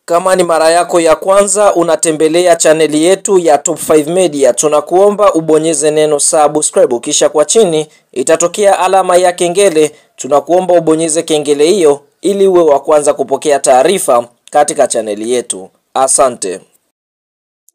Kama ni mara yako ya kwanza unatembelea chaneli yetu ya Top 5 Media, tunakuomba ubonyeze neno subscribe, kisha kwa chini itatokea alama ya kengele. Tunakuomba ubonyeze kengele hiyo ili uwe wa kwanza kupokea taarifa katika chaneli yetu. Asante.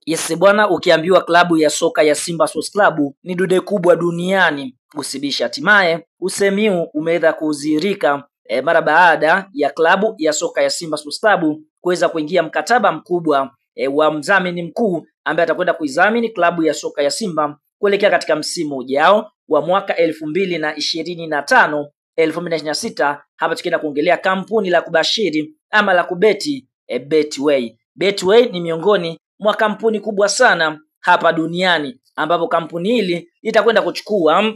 Yes bwana, ukiambiwa klabu ya soka ya Simba Sports Club ni dude kubwa duniani usibisha. Hatimaye usemi huu umeweza kudhihirika mara baada ya klabu ya soka ya Simba Sports Club kuweza kuingia mkataba mkubwa wa mdhamini mkuu ambaye atakwenda kuidhamini klabu ya soka ya Simba kuelekea katika msimu ujao wa mwaka 2025 2026. Hapa tukienda kuongelea kampuni la kubashiri ama la kubeti Betway. Betway ni miongoni mwa kampuni kubwa sana hapa duniani, ambapo kampuni hili litakwenda kuchukua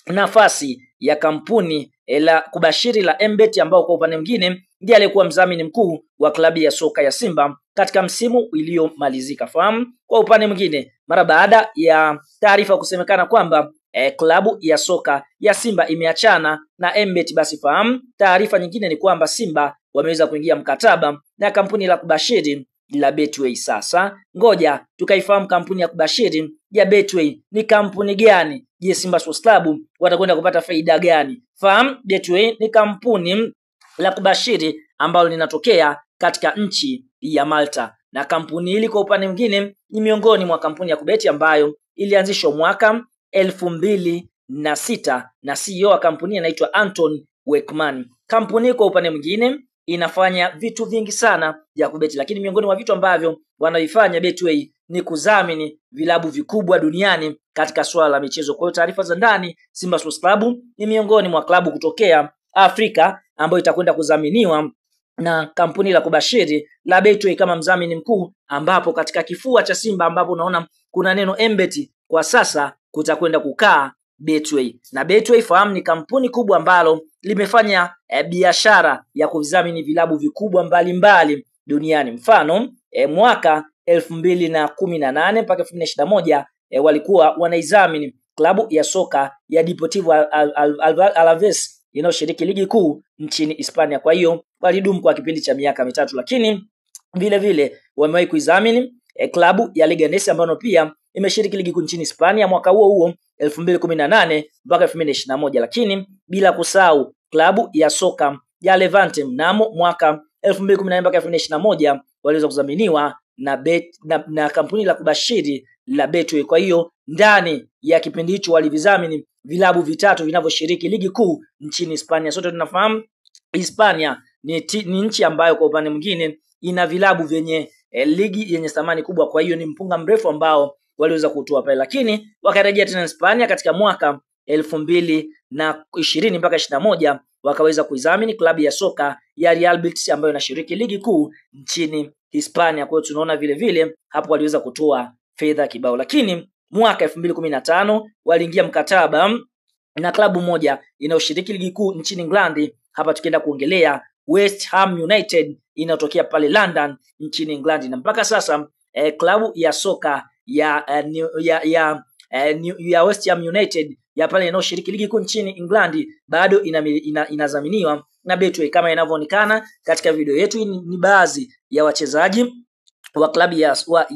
nafasi ya kampuni la kubashiri la Mbet, ambao kwa upande mwingine ndiye aliyekuwa mdhamini mkuu wa klabu ya soka ya Simba katika msimu uliomalizika. Fahamu kwa upande mwingine, mara baada ya taarifa kusemekana kwamba klabu ya soka ya Simba imeachana na Mbet, basi fahamu taarifa nyingine ni kwamba Simba wameweza kuingia mkataba na kampuni la kubashiri la Betway. Sasa ngoja tukaifahamu kampuni ya kubashiri ya Betway ni kampuni gani. Je, Simba Sports Club watakwenda kupata faida gani? Fahamu Betway ni kampuni la kubashiri ambalo linatokea katika nchi ya Malta, na kampuni hili kwa upande mwingine ni miongoni mwa kampuni ya kubeti ambayo ilianzishwa mwaka 2006 na CEO wa kampuni anaitwa Anton Wakeman. Kampuni kwa upande mwingine inafanya vitu vingi sana vya kubeti, lakini miongoni mwa vitu ambavyo wanaifanya Betway ni kudhamini vilabu vikubwa duniani katika swala la michezo. Kwa hiyo taarifa za ndani, Simba Sports Club ni miongoni mwa klabu kutokea Afrika ambayo itakwenda kudhaminiwa na kampuni la kubashiri la Betway kama mdhamini mkuu, ambapo katika kifua cha Simba ambapo unaona kuna neno Mbet, kwa sasa kutakwenda kukaa Betway. Na Betway fahamu ni kampuni kubwa ambalo limefanya biashara ya kudhamini vilabu vikubwa mbalimbali duniani. Mfano mwaka 2018 mpaka 2021 walikuwa wanaidhamini klabu ya soka ya Deportivo Alaves inayoshiriki ligi kuu nchini Hispania. Kwa hiyo walidumu kwa kipindi cha miaka mitatu, lakini vile vile wamewahi kuidhamini klabu ya Leganés ambayo pia imeshiriki ligi kuu nchini Hispania mwaka huo huo 2018 mpaka 2021, lakini bila kusahau klabu ya soka ya Levante mnamo mwaka 2018 mpaka 2021 waliweza kudhaminiwa na kampuni la kubashiri la Betway. Kwa hiyo ndani ya kipindi hicho walivizamini vilabu vitatu vinavyoshiriki ligi kuu nchini Hispania. Sote tunafahamu Hispania ni nchi ambayo kwa upande mwingine ina vilabu vyenye ligi yenye thamani kubwa, kwa hiyo ni mpunga mrefu ambao waliweza kutoa pale, lakini wakarejea tena Hispania katika mwaka 2020 mpaka 21 wakaweza kuidhamini klabu ya soka ya Real Betis ambayo inashiriki ligi kuu nchini Hispania. Kwa hiyo tunaona vile vile hapo waliweza kutoa fedha kibao, lakini mwaka 2015 waliingia mkataba na klabu moja inayoshiriki ligi kuu nchini England. Hapa tukienda kuongelea West Ham United inayotokea pale London nchini England, na mpaka sasa klabu ya soka ya West Ham United ya pale inayoshiriki ligi kuu nchini England bado inadhaminiwa na Betway. Kama inavyoonekana katika video yetu, ni baadhi ya wachezaji wa klabu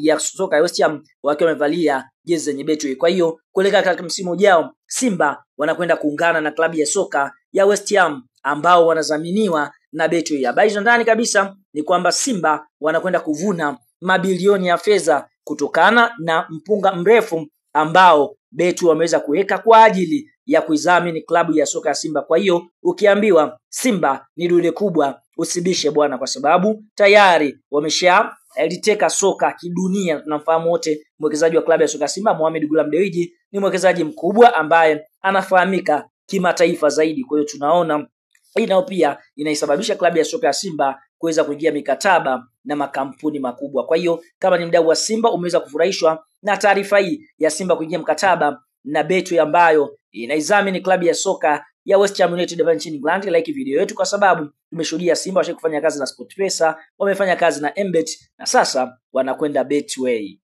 ya soka ya West Ham wakiwa wamevalia jezi zenye Betway. Kwa hiyo kuelekea katika msimu ujao, Simba wanakwenda kuungana na klabu ya soka ya West Ham ambao wanadhaminiwa na Betway. Habari za ndani kabisa ni kwamba Simba wanakwenda kuvuna mabilioni ya fedha kutokana na mpunga mrefu ambao Betway wameweza kuweka kwa ajili ya kuidhamini klabu ya soka ya Simba. Kwa hiyo ukiambiwa Simba ni dude kubwa usibishe bwana, kwa sababu tayari wameshaliteka soka kidunia. Tunamfahamu wote mwekezaji wa klabu ya soka Simba, Mohamed Gulam Dewji, ni mwekezaji mkubwa ambaye anafahamika kimataifa zaidi. Kwa hiyo tunaona hii nayo pia inaisababisha klabu ya soka ya Simba kuweza kuingia mikataba na makampuni makubwa. Kwa hiyo kama ni mdau wa Simba umeweza kufurahishwa na taarifa hii ya Simba kuingia mkataba na Betway ambayo inaidhamini klabu ya soka ya West Ham United hapa nchini England, like video yetu, kwa sababu tumeshuhudia Simba washaka kufanya kazi na SportPesa, wamefanya kazi na Mbet na sasa wanakwenda Betway.